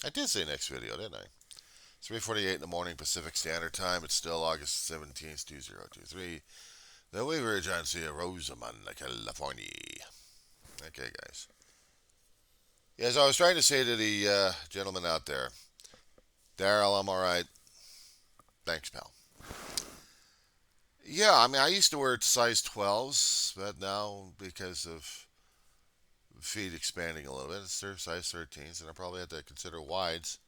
I did say next video, didn't I? 3:48 in the morning Pacific Standard Time. It's still August 17th, 2023. The Weaver Agency of Rosamond, California. Okay, guys. As I was trying to say to the gentleman out there, Daryl, I'm all right. Thanks, pal. Yeah, I mean, I used to wear size 12s, but now because of feet expanding a little bit, it's size 13s, and I probably have to consider wides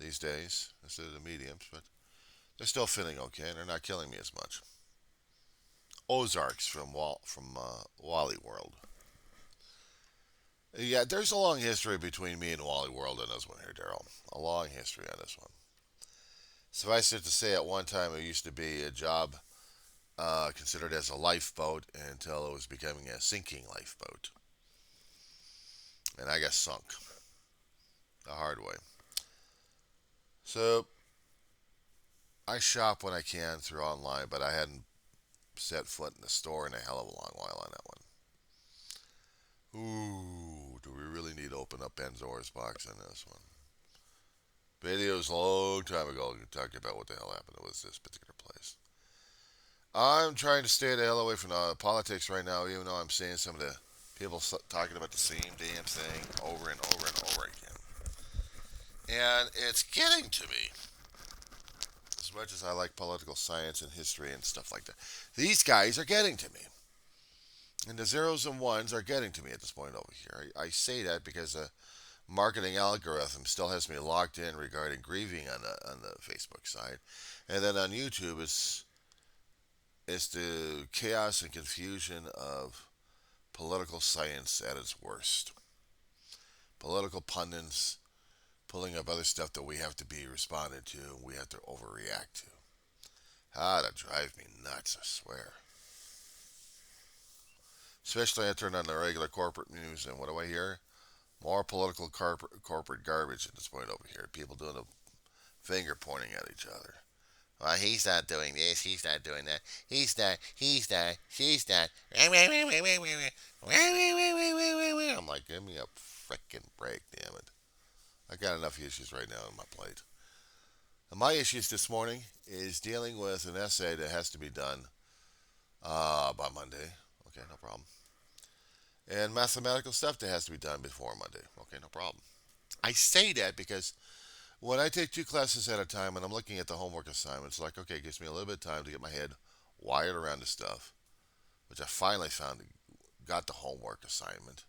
these days instead of the mediums, but they're still fitting okay, and they're not killing me as much. Ozarks from Wally World. Yeah, there's a long history between me and Wally World on this one here, Daryl. A long history on this one. Suffice it to say, at one time it used to be a job considered as a lifeboat until it was becoming a sinking lifeboat, and I got sunk the hard way. So I shop when I can through online, but I hadn't set foot in the store in a hell of a long while on that one. Ooh, do we really need to open up Pandora's box on this one? Videos a long time ago talking about what the hell happened with this particular place. I'm trying to stay the hell away from politics right now, even though I'm seeing some of the people talking about the same damn thing over and over and over again. And it's getting to me. As much as I like political science and history and stuff like that, these guys are getting to me. And the zeros and ones are getting to me at this point over here. I say that because the marketing algorithm still has me locked in regarding grieving on the Facebook side, and then on YouTube it's the chaos and confusion of political science at its worst. Political pundits pulling up other stuff that we have to be responded to and we have to overreact to. Ah, that drives me nuts, I swear. Especially I turn on the regular corporate news and what do I hear? More political corporate garbage at this point over here. People doing the finger pointing at each other. Well, he's not doing this. He's not doing that. He's not. He's not. She's not. I'm like, give me a frickin' break, damn it. I got enough issues right now on my plate. And my issues this morning is dealing with an essay that has to be done by Monday. Okay, no problem. And mathematical stuff that has to be done before Monday. Okay, no problem. I say that because when I take two classes at a time and I'm looking at the homework assignments, like, okay, it gives me a little bit of time to get my head wired around the stuff, which I finally found got the homework assignment.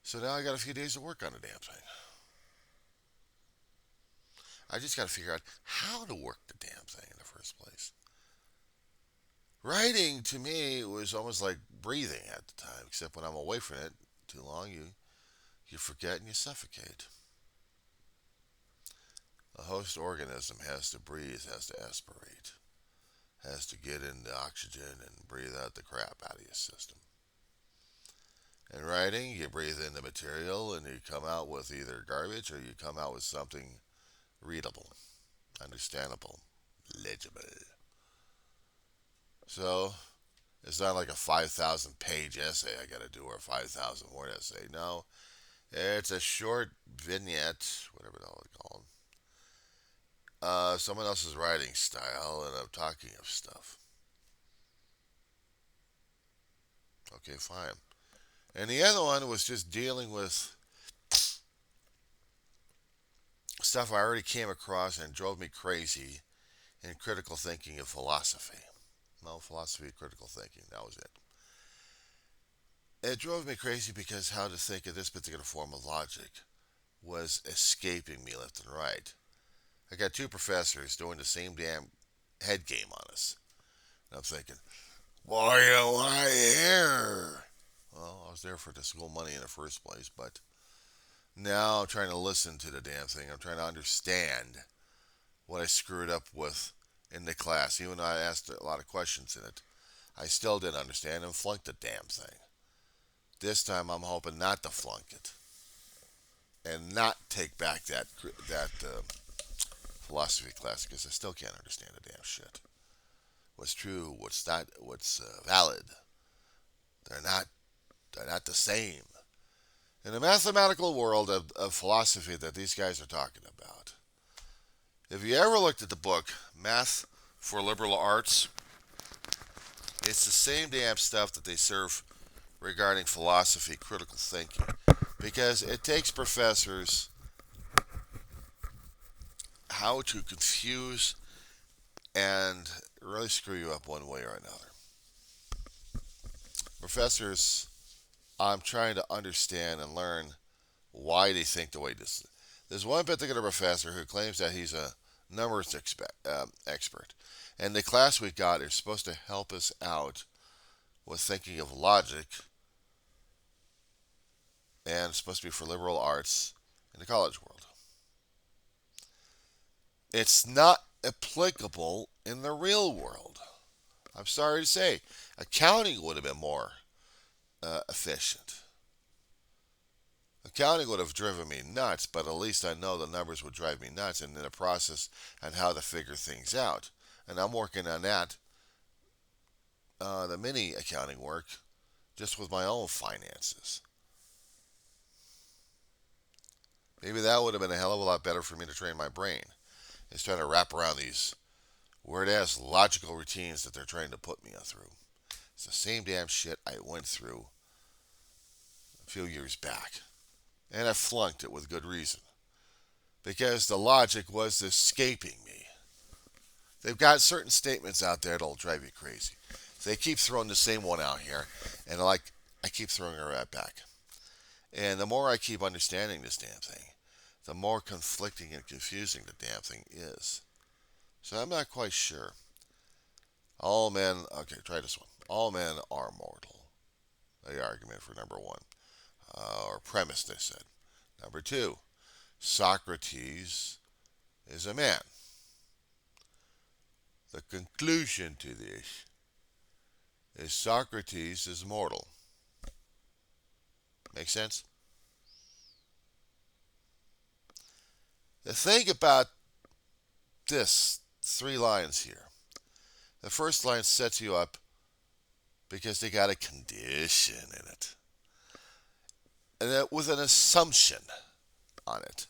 So now I got a few days to work on the damn thing. I just got to figure out how to work the damn thing in the first place. Writing to me was almost like breathing at the time, except when I'm away from it too long, you forget and you suffocate. A host organism has to breathe, has to aspirate, has to get in the oxygen and breathe out the crap out of your system. In writing, you breathe in the material and you come out with either garbage or you come out with something readable, understandable, legible. So it's not like a 5,000 page essay I got to do or a 5,000 word essay. No, it's a short vignette, whatever the hell it's called. Someone else's writing style, and I'm talking of stuff. Okay, fine. And the other one was just dealing with stuff I already came across and drove me crazy in critical thinking of philosophy. No, philosophy of critical thinking. That was it. It drove me crazy because how to think of this particular form of logic was escaping me left and right. I got two professors doing the same damn head game on us. And I'm thinking, why am I here? Well, I was there for the school money in the first place, but now I'm trying to listen to the damn thing. I'm trying to understand what I screwed up with in the class. Even though I asked a lot of questions in it, I still didn't understand and flunked the damn thing. This time I'm hoping not to flunk it and not take back that philosophy class because I still can't understand the damn shit. What's true? What's not? What's valid? They're not. They're not the same. In the mathematical world of philosophy that these guys are talking about, if you ever looked at the book Math for Liberal Arts, it's the same damn stuff that they serve regarding philosophy, critical thinking, because it takes professors how to confuse and really screw you up one way or another. Professors, I'm trying to understand and learn why they think the way this. There's one particular professor who claims that he's a numbers expert, and the class we got is supposed to help us out with thinking of logic, and it's supposed to be for liberal arts in the college world. It's not applicable in the real world. I'm sorry to say, accounting would have been more efficient. Accounting would have driven me nuts, but at least I know the numbers would drive me nuts and in the process and how to figure things out. And I'm working on that, the mini accounting work, just with my own finances. Maybe that would have been a hell of a lot better for me to train my brain. Is trying to wrap around these weird ass logical routines that they're trying to put me through. It's the same damn shit I went through a few years back. And I flunked it with good reason. Because the logic was escaping me. They've got certain statements out there that'll drive you crazy. So they keep throwing the same one out here, and I keep throwing her right back. And the more I keep understanding this damn thing, the more conflicting and confusing the damn thing is. So I'm not quite sure. All men, okay, try this one. All men are mortal. The argument for number one. Or premise, they said. Number two, Socrates is a man. The conclusion to this is Socrates is mortal. Make sense? The thing about this, three lines here. The first line sets you up because they got a condition in it. And with an assumption on it.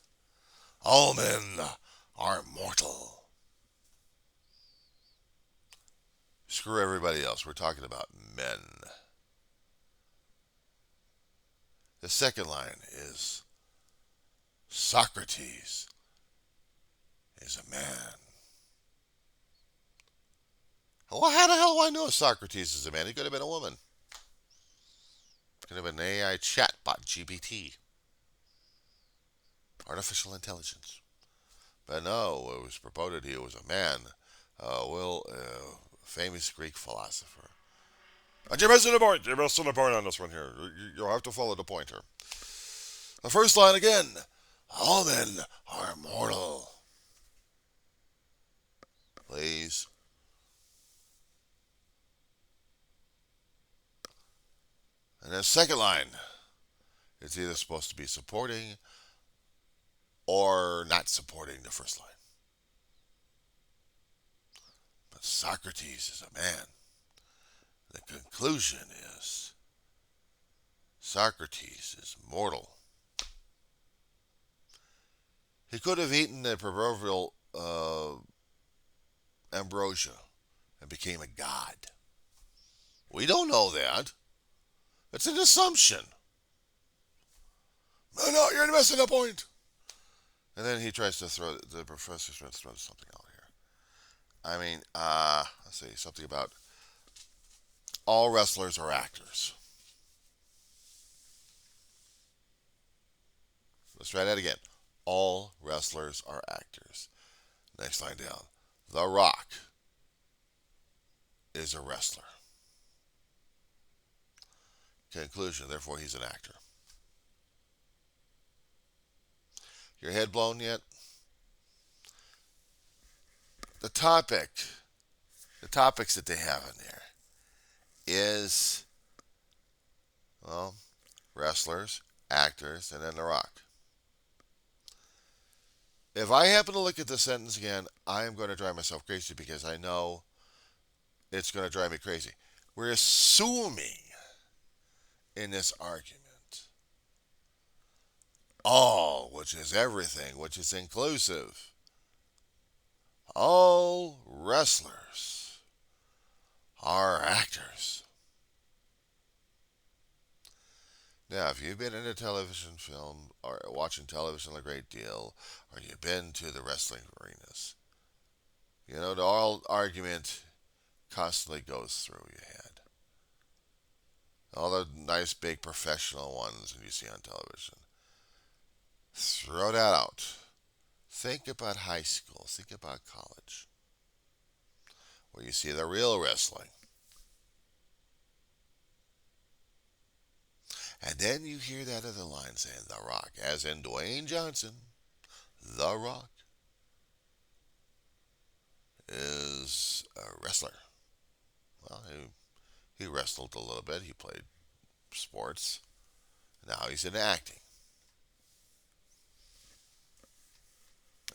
All men are mortal. Screw everybody else. We're talking about men. The second line is Socrates is a man. Well, how the hell do I know Socrates is a man? He could have been a woman. Could have been an AI chatbot, GPT. Artificial intelligence. But no, it was purported he was a man. Famous Greek philosopher. You're missing the point. You're missing the point on this one here. You'll have to follow the pointer. The first line again. All men are mortal. Please. And the second line. It's either supposed to be supporting or not supporting the first line. But Socrates is a man. The conclusion is Socrates is mortal. He could have eaten the proverbial ambrosia and became a god. We don't know that. It's an assumption. No, you're missing the point. And then he tries to throw, the professor tries to throw something out here. I mean, let's see, something about all wrestlers are actors. Let's try that again. All wrestlers are actors. Next line down. The Rock is a wrestler. Conclusion, therefore he's an actor. Your head blown yet? The topics that they have in there is, well, wrestlers, actors, and then The Rock. If I happen to look at the sentence again, I am going to drive myself crazy because I know it's going to drive me crazy. We're assuming in this argument all, which is everything, which is inclusive. All wrestlers are actors. Now, if you've been in a television film or watching television a great deal, or you've been to the wrestling arenas, you know, the old argument constantly goes through your head. All the nice big professional ones you see on television. Throw that out. Think about high school. Think about college, where you see the real wrestling. And then you hear that other line saying The Rock, as in Dwayne Johnson, The Rock is a wrestler. Well, he wrestled a little bit. He played sports. Now he's in acting.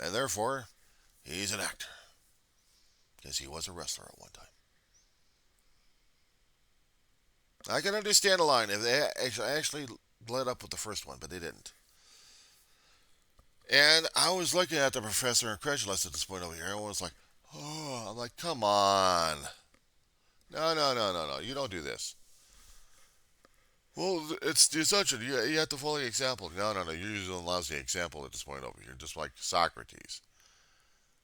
And therefore, he's an actor. Because he was a wrestler at one time. I can understand a line if they actually led up with the first one, but they didn't. And I was looking at the professor incredulous at this point over here. Everyone was like, oh, I'm like, come on. No, no, no, no, no. You don't do this. Well, it's the assumption. You have to follow the example. No, no, no. You're using a lousy example at this point over here, just like Socrates.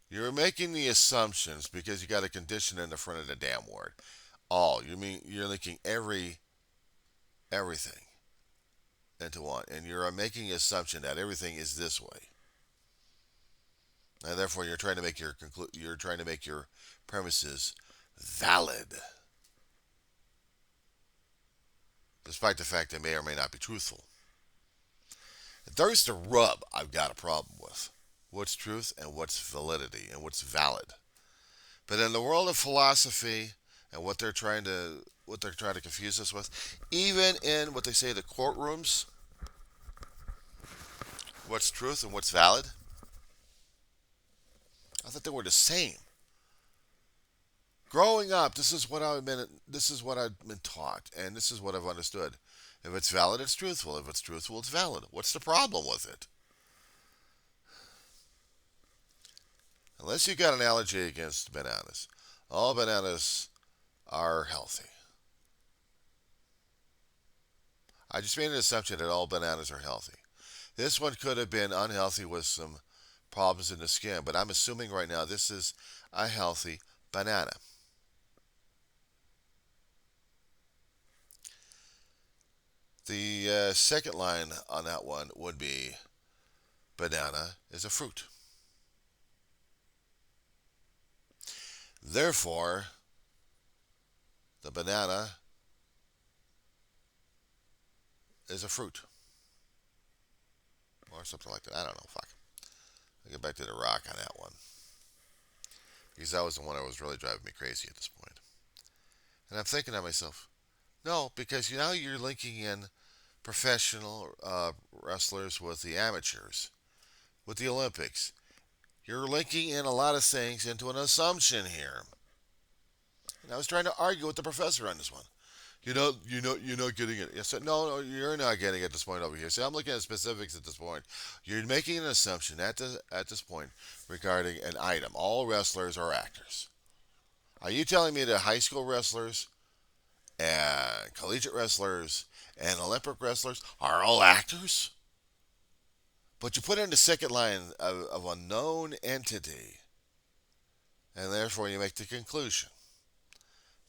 You're making the assumptions because you got a condition in the front of the damn word. All. You mean you're linking everything into one, and you're making the assumption that everything is this way, and therefore you're trying to make your premises valid, despite the fact they may or may not be truthful. There's the rub I've got a problem with. What's truth and what's validity and what's valid. But in the world of philosophy and what they're trying to confuse us with, even in what they say the courtrooms, what's truth and what's valid, I thought they were the same. Growing up, this is what I've been taught, and this is what I've understood. If it's valid, it's truthful. If it's truthful, it's valid. What's the problem with it? Unless you got an allergy against bananas, all bananas are healthy. I just made an assumption that all bananas are healthy. This one could have been unhealthy with some problems in the skin, but I'm assuming right now this is a healthy banana. The second line on that one would be banana is a fruit. Therefore, the banana is a fruit. Or something like that. I don't know. Fuck. I'll get back to the Rock on that one. Because that was the one that was really driving me crazy at this point. And I'm thinking to myself, no, because now you're linking in professional wrestlers with the amateurs, with the Olympics. You're linking in a lot of things into an assumption here. And I was trying to argue with the professor on this one. You're not getting it. I said, no, you're not getting it at this point over here. See, I'm looking at specifics at this point. You're making an assumption at this point regarding an item. All wrestlers are actors. Are you telling me that high school wrestlers and collegiate wrestlers and Olympic wrestlers are all actors? But you put in the second line of a known entity, and therefore you make the conclusion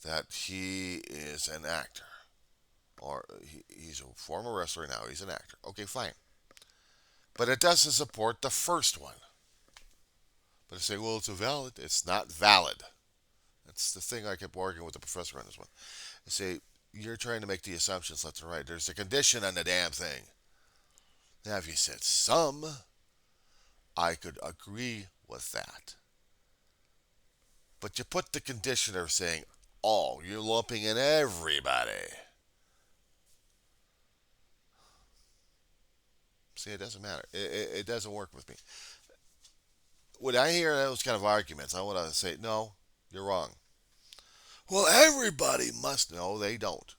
that he is an actor. Or he's a former wrestler now, he's an actor. Okay, fine. But it doesn't support the first one. But I say, well, it's not valid. That's the thing I kept arguing with the professor on this one. I say, you're trying to make the assumptions left and right. There's a condition on the damn thing. Now, if you said some, I could agree with that. But you put the condition of saying all. You're lumping in everybody. See, it doesn't matter. It doesn't work with me. When I hear those kind of arguments, I want to say, no, you're wrong. Well, everybody must. No, they don't.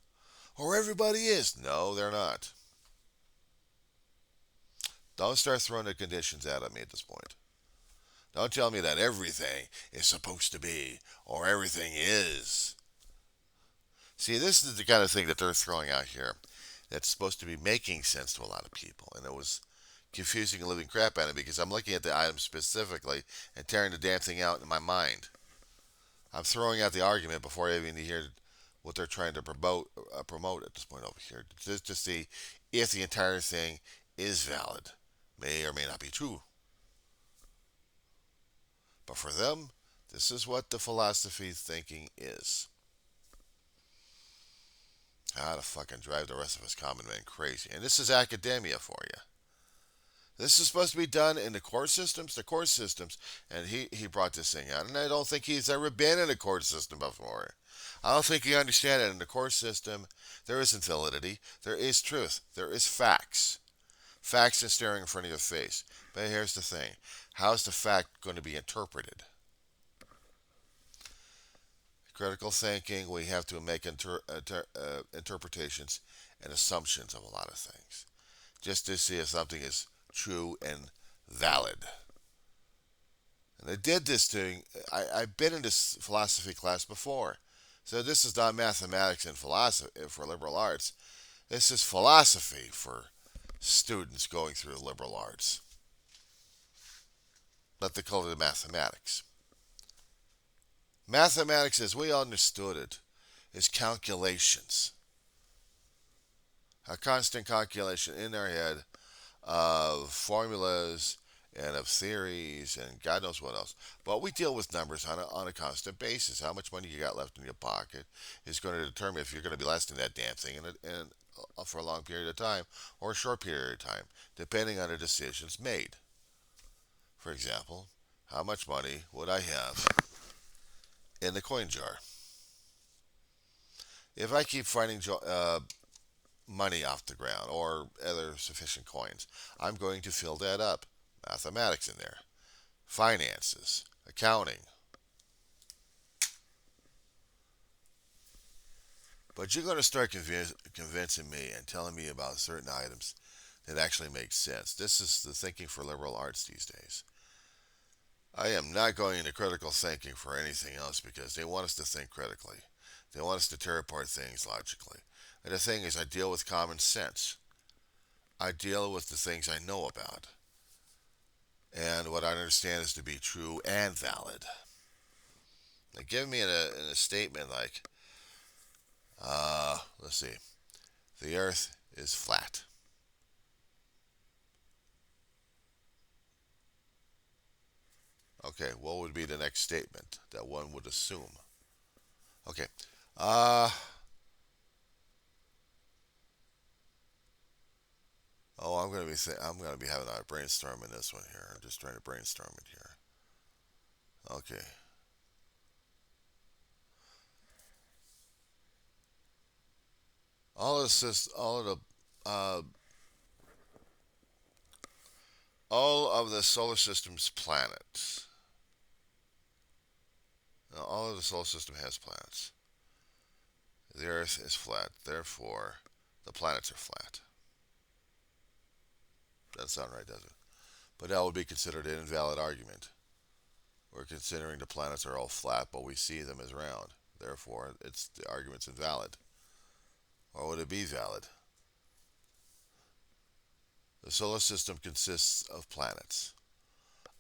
Or everybody is. No, they're not. Don't start throwing the conditions out at me at this point. Don't tell me that everything is supposed to be or everything is. See, this is the kind of thing that they're throwing out here that's supposed to be making sense to a lot of people. And it was confusing the living crap out of me because I'm looking at the item specifically and tearing the damn thing out in my mind. I'm throwing out the argument before I even hear what they're trying to promote at this point over here, just to see if the entire thing is valid. May or may not be true. But for them, this is what the philosophy thinking is. How to fucking drive the rest of us common men crazy. And this is academia for you. This is supposed to be done in the court systems, and he brought this thing out. And I don't think he's ever been in a court system before. I don't think he understands it. In the court system, there isn't validity. There is truth. There is facts. Facts is staring in front of your face. But here's the thing. How's the fact going to be interpreted? Critical thinking, we have to make interpretations and assumptions of a lot of things. Just to see if something is true and valid. And I did this thing. I've been in this philosophy class before. So this is not mathematics and philosophy for liberal arts. This is philosophy for students going through liberal arts. But they call it mathematics. Mathematics, as we understood it, is calculations. A constant calculation in our head of formulas and of theories and God knows what else. But we deal with numbers on a constant basis. How much money you got left in your pocket is going to determine if you're going to be lasting that damn thing for a long period of time or a short period of time, depending on the decisions made. For example, how much money would I have in the coin jar? If I keep finding money off the ground or other sufficient coins, I'm going to fill that up. Mathematics in there. Finances. Accounting. But you're going to start convincing me and telling me about certain items that actually make sense. This is the thinking for liberal arts these days. I am not going into critical thinking for anything else because they want us to think critically. They want us to tear apart things logically. And the thing is, I deal with common sense. I deal with the things I know about. And what I understand is to be true and valid. Now, give me in a statement like, let's see, the earth is flat. Okay, what would be the next statement that one would assume? Okay, oh, I'm gonna be having a brainstorm in this one here. I'm just trying to brainstorm it here. Okay, uh, all of the solar system's planets. Now, all of the solar system has planets. The Earth is flat, therefore, the planets are flat. Doesn't sound right, does it? But that would be considered an invalid argument. We're considering the planets are all flat, but we see them as round. Therefore, the argument's invalid. Or would it be valid? The solar system consists of planets.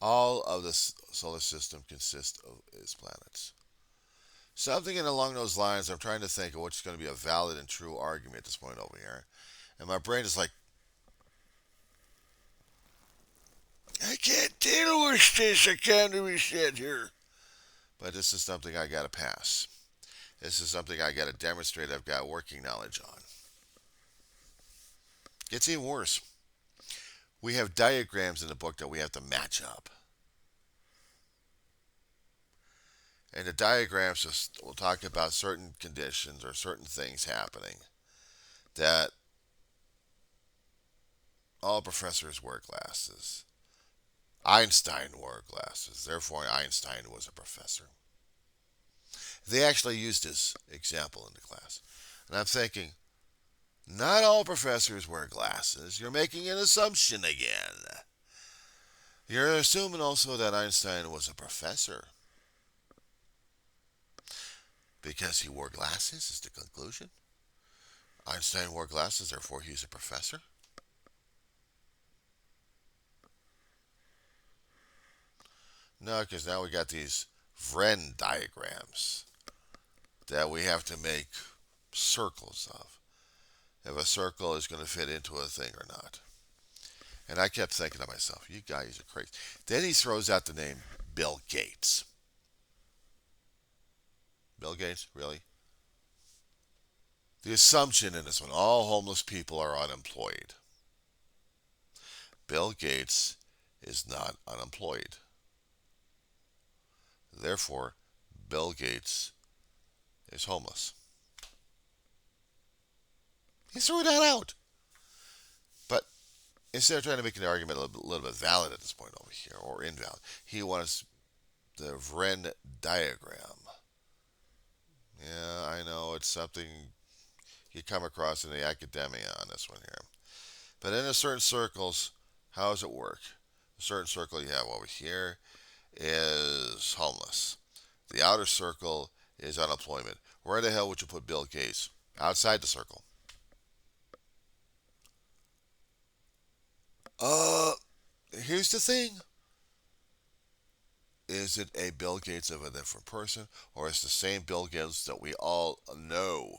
All of the solar system consists of its planets. Something along those lines, I'm trying to think of what's going to be a valid and true argument at this point over here. And my brain is like, I can't deal with this. I can't understand here. But this is something I got to pass. This is something I got to demonstrate I've got working knowledge on. Gets even worse. We have diagrams in the book that we have to match up. And the diagrams will talk about certain conditions or certain things happening that all professors wear glasses. Einstein wore glasses, therefore Einstein was a professor. They actually used this example in the class. And I'm thinking, Not all professors wear glasses. You're making an assumption again. You're assuming also that Einstein was a professor because he wore glasses, is the conclusion. Einstein wore glasses, therefore he's a professor. No, because now we got these Venn diagrams that we have to make circles of. If a circle is going to fit into a thing or not. And I kept thinking to myself, you guys are crazy. Then he throws out the name Bill Gates. Bill Gates, really? The assumption in this one, all homeless people are unemployed. Bill Gates is not unemployed. Therefore, Bill Gates is homeless. He threw that out. But instead of trying to make an argument a little bit valid at this point over here, or invalid, he wants the Venn diagram. Yeah, I know it's something you come across in the academia on this one here. But in a certain circles, how does it work? A certain circle you have over here is homeless. The outer circle is unemployment. Where the hell would you put Bill Gates? Outside the circle. Uh, Here's the thing. Is it a Bill Gates of a different person, or is the same Bill Gates that we all know?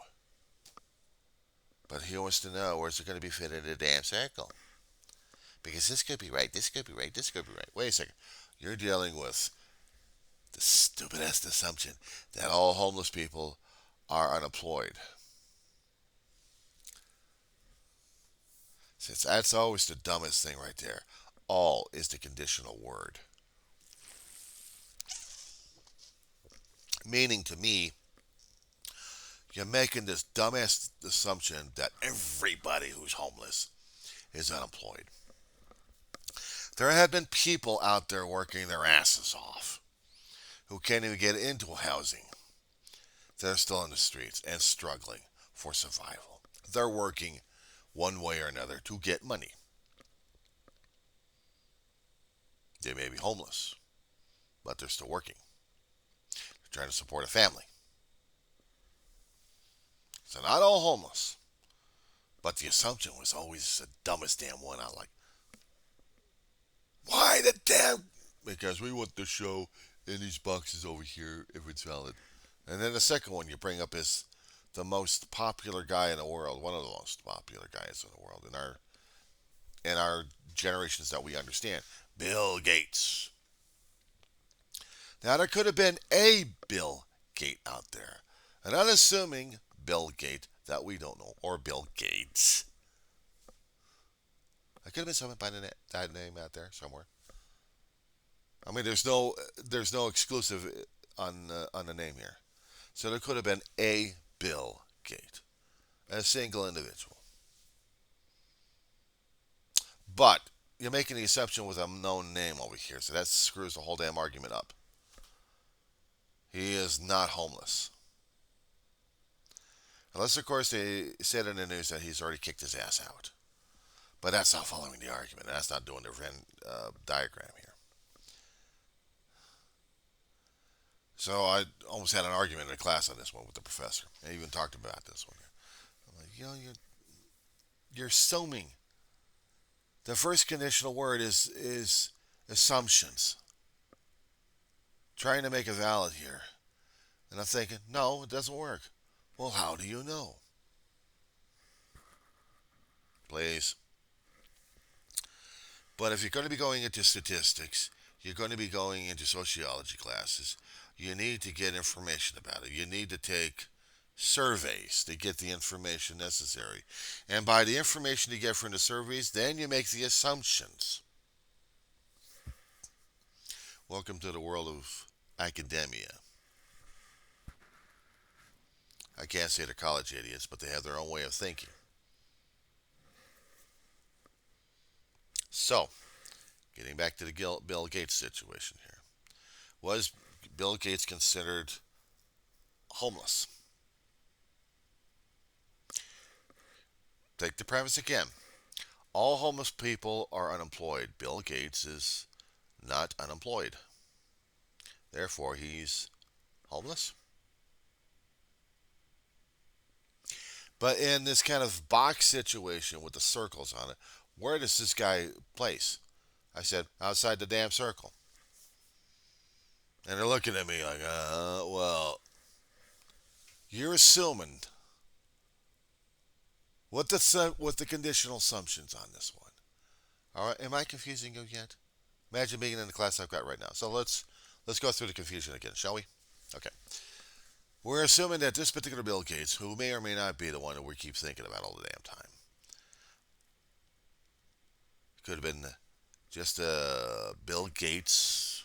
But he wants to know, where's it going to be fit in a damn circle? Because this could be right, this could be right, this could be right. Wait a second. You're dealing with the stupidest assumption that all homeless people are unemployed. Since that's always the dumbest thing right there. All is the conditional word. Meaning to me, you're making this dumbass assumption that everybody who's homeless is unemployed. There have been people out there working their asses off who can't even get into housing. They're still in the streets and struggling for survival. They're working one way or another to get money. They may be homeless, but they're still working. They're trying to support a family. So not all homeless. But the assumption was always the dumbest damn one. I like, why the damn? Because we want the show in these boxes over here if it's valid. And then the second one you bring up is the most popular guy in the world, one of the most popular guys in the world in our generations that we understand, Bill Gates. Now there could have been a Bill Gates out there, an unassuming Bill Gates that we don't know, or Bill Gates. There could have been someone by that name out there somewhere. I mean, there's no exclusive on the name here, so there could have been a Bill Gates, a single individual. But you're making the assumption with a known name over here, so that screws the whole damn argument up. He is not homeless. Unless, of course, they said in the news that he's already kicked his ass out. But that's not following the argument. That's not doing the Venn diagram here. So I almost had an argument in a class on this one with the professor. I even talked about this one. I'm like, you're assuming. The first conditional word is assumptions. Trying to make it valid here. And I'm thinking, no, it doesn't work. Well, how do you know? Please. But if you're going to be going into statistics, you're going to be going into sociology classes, you need to get information about it. You need to take surveys to get the information necessary. And by the information you get from the surveys, then you make the assumptions. Welcome to the world of academia. I can't say they're college idiots, but they have their own way of thinking. So, getting back to the Bill Gates situation here. Was Bill Gates considered homeless? take the premise again. All homeless people are unemployed. Bill Gates is not unemployed. Therefore, he's homeless. But in this kind of box situation with the circles on it, where does this guy place? I said, outside the damn circle. And they're looking at me like, well, you're assuming what the conditional assumptions on this one. All right, am I confusing you yet? Imagine being in the class I've got right now. So let's go through the confusion again, shall we? Okay. We're assuming that this particular Bill Gates, who may or may not be the one that we keep thinking about all the damn time, could have been just Bill Gates,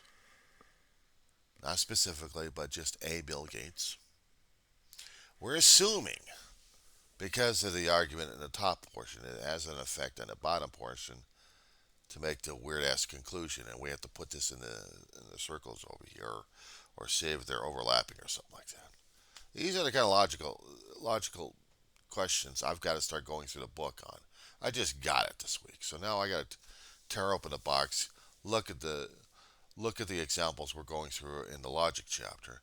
not specifically, but just a Bill Gates. We're assuming, because of the argument in the top portion, it has an effect on the bottom portion to make the weird ass conclusion, and we have to put this in the circles over here, or see if they're overlapping or something like that. These are the kind of logical questions I've got to start going through the book on. I just got it this week, so now I got to tear open the box, look at the examples we're going through in the logic chapter,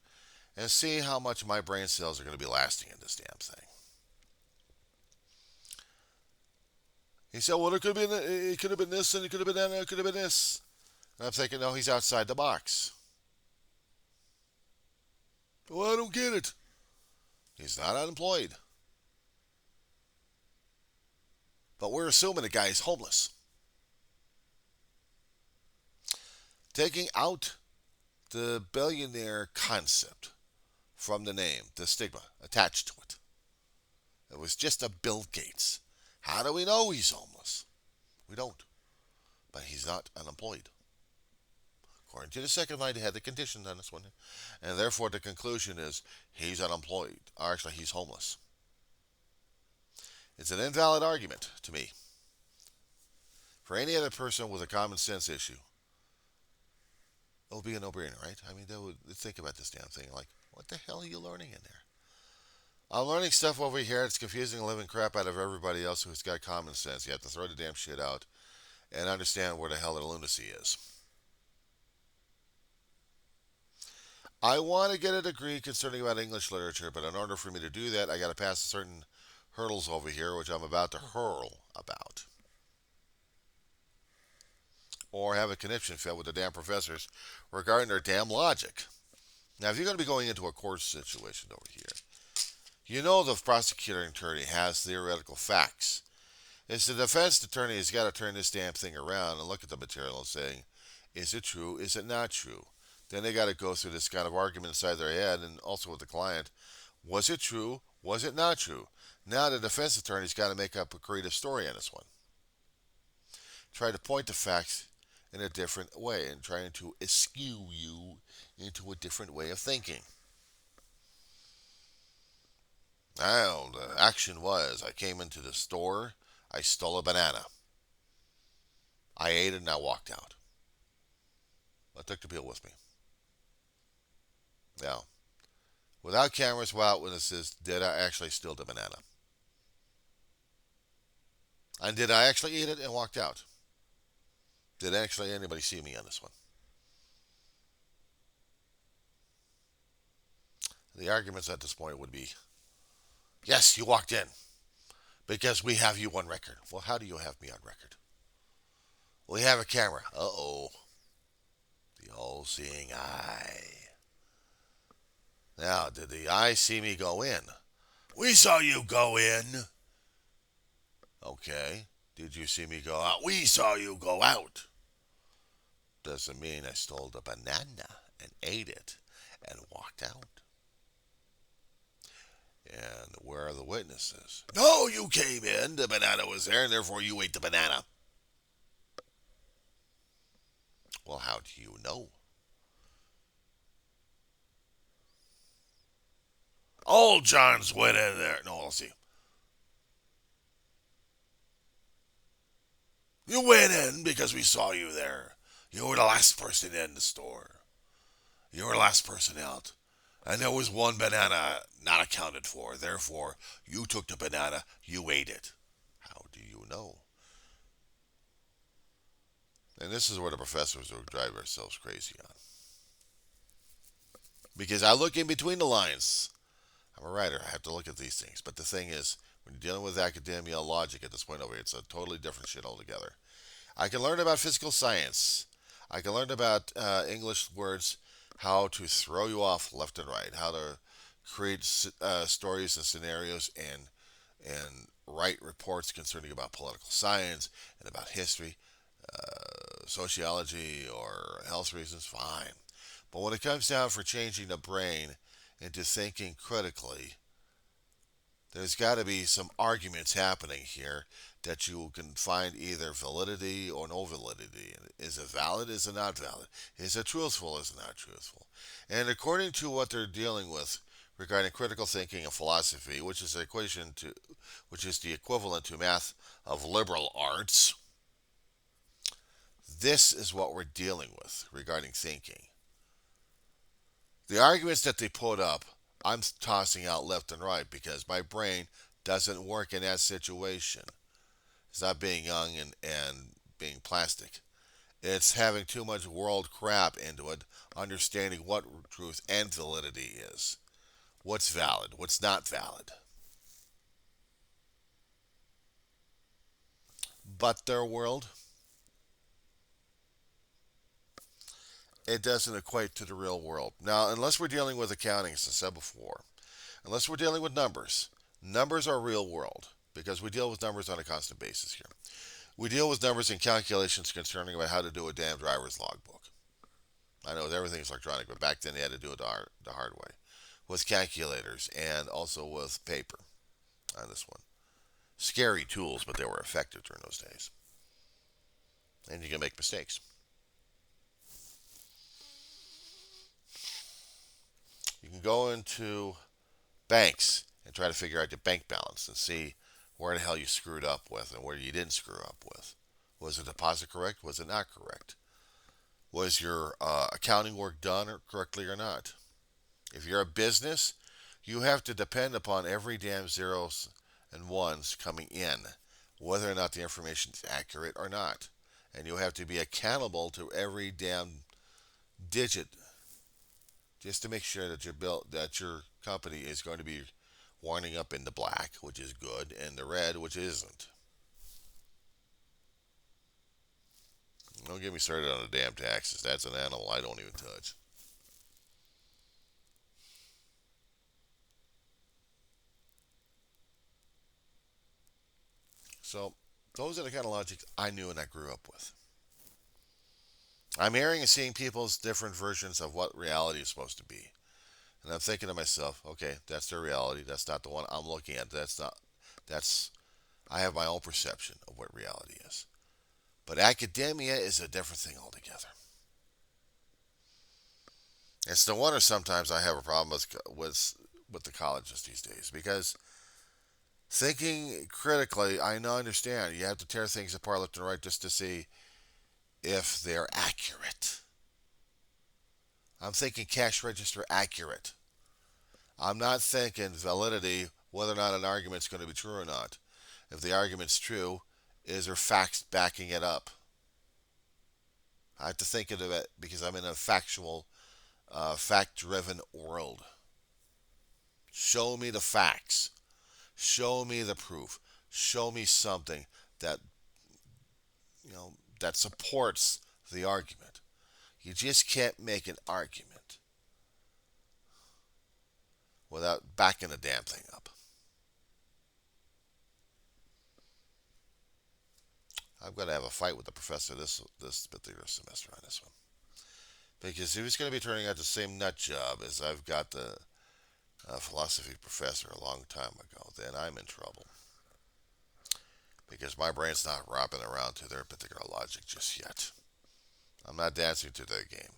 and see how much my brain cells are going to be lasting in this damn thing. He said, well, it could have been this, and it could have been that, and it could have been this. And I'm thinking, no, he's outside the box. Well, I don't get it. He's not unemployed. But we're assuming the guy is homeless. Taking out the billionaire concept from the name, the stigma attached to it. It was just a Bill Gates. How do we know he's homeless? We don't. But he's not unemployed. According to the second line, they had the conditions on this one. And therefore, the conclusion is he's unemployed. Or actually, he's homeless. It's an invalid argument to me. For any other person with a common sense issue, it'll be a no-brainer, right? I mean, they would think about this damn thing like, what the hell are you learning in there? I'm learning stuff over here. It's confusing the living crap out of everybody else who's got common sense. You have to throw the damn shit out and understand where the hell the lunacy is. I want to get a degree concerning about English literature, but in order for me to do that, I got to pass certain hurdles over here, which I'm about to hurl about. Or have a conniption fit with the damn professors regarding their damn logic. Now, if you're going to be going into a course situation over here, you know the prosecuting attorney has theoretical facts. It's the defense attorney has got to turn this damn thing around and look at the material and saying, is it true? Is it not true? Then they got to go through this kind of argument inside their head and also with the client. Was it true? Was it not true? Now the defense attorney's got to make up a creative story on this one. Try to point the facts in a different way and trying to eschew you into a different way of thinking. Now, the action was, I came into the store, I stole a banana. I ate it and I walked out. I took the bill with me. Now, without cameras, without witnesses, did I actually steal the banana? And did I actually eat it and walked out? Did actually anybody see me on this one? The arguments at this point would be, yes, you walked in because we have you on record. Well, how do you have me on record? We have a camera. Uh-oh. The all-seeing eye. Now, did the eye see me go in? We saw you go in. Okay. Did you see me go out? We saw you go out. Doesn't mean I stole the banana and ate it and walked out. And where are the witnesses? No, you came in. The banana was there, and therefore you ate the banana. Well, how do you know? Old John's went in there. No, I'll see. You went in because we saw you there. You were the last person in the store. You were the last person out. And there was one banana not accounted for. Therefore, you took the banana, you ate it. How do you know? And this is where the professors will drive ourselves crazy on. Because I look in between the lines. I'm a writer. I have to look at these things. But the thing is, when you're dealing with academia logic at this point over here, it's a totally different shit altogether. I can learn about physical science. I can learn about English words, how to throw you off left and right, how to create stories and scenarios and write reports concerning about political science and about history, sociology, or health reasons. Fine, but when it comes down for changing the brain into thinking critically, there's got to be some arguments happening here that you can find either validity or no validity. Is it valid? Is it not valid? Is it truthful? Is it not truthful? And according to what they're dealing with regarding critical thinking and philosophy, which is the equivalent to math of liberal arts, this is what we're dealing with regarding thinking. The arguments that they put up, I'm tossing out left and right because my brain doesn't work in that situation. It's not being young and being plastic. It's having too much world crap into it, understanding what truth and validity is. What's valid, what's not valid. But their world, it doesn't equate to the real world. Now, unless we're dealing with accounting, as I said before, unless we're dealing with numbers, numbers are real world because we deal with numbers on a constant basis here. We deal with numbers and calculations concerning about how to do a damn driver's logbook. I know everything's electronic, but back then they had to do it the hard way with calculators and also with paper on this one. Scary tools, but they were effective during those days. And you can make mistakes. You can go into banks and try to figure out your bank balance and see where the hell you screwed up with and where you didn't screw up with. Was the deposit correct? Was it not correct? Was your accounting work done correctly or not? If you're a business, you have to depend upon every damn zeros and ones coming in, whether or not the information is accurate or not. And you have to be accountable to every damn digit just to make sure that your company is going to be winding up in the black, which is good, and the red, which isn't. Don't get me started on the damn taxes. That's an animal I don't even touch. So, those are the kind of logic I knew and I grew up with. I'm hearing and seeing people's different versions of what reality is supposed to be. And I'm thinking to myself, okay, that's their reality. That's not the one I'm looking at. That's, I have my own perception of what reality is. But academia is a different thing altogether. It's no wonder sometimes I have a problem with the colleges these days because thinking critically, I now understand you have to tear things apart left and right just to see if they're accurate. I'm thinking cash register accurate. I'm not thinking validity, whether or not an argument's going to be true or not. If the argument's true, is there facts backing it up? I have to think of it because I'm in a fact-driven world. Show me the facts. Show me the proof. Show me something that that supports the argument. You just can't make an argument without backing the damn thing up. I'm going to have a fight with the professor this particular semester on this one because if he's going to be turning out the same nut job as I've got the philosophy professor a long time ago, then I'm in trouble because my brain's not wrapping around to their particular logic just yet. I'm not dancing to their game.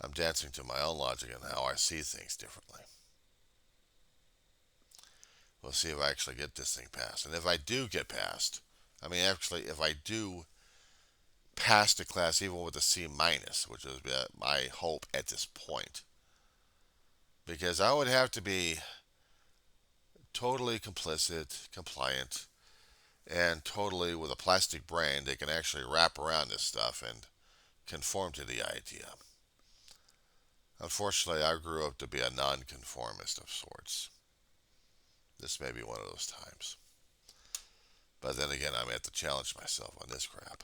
I'm dancing to my own logic and how I see things differently. We'll see if I actually get this thing passed. And if I do get passed, I mean, actually, if I do pass the class even with a C minus, which is my hope at this point, because I would have to be totally complicit, compliant, And totally, with a plastic brain, they can actually wrap around this stuff and conform to the idea. Unfortunately, I grew up to be a nonconformist of sorts. This may be one of those times. But then again, I may have to challenge myself on this crap.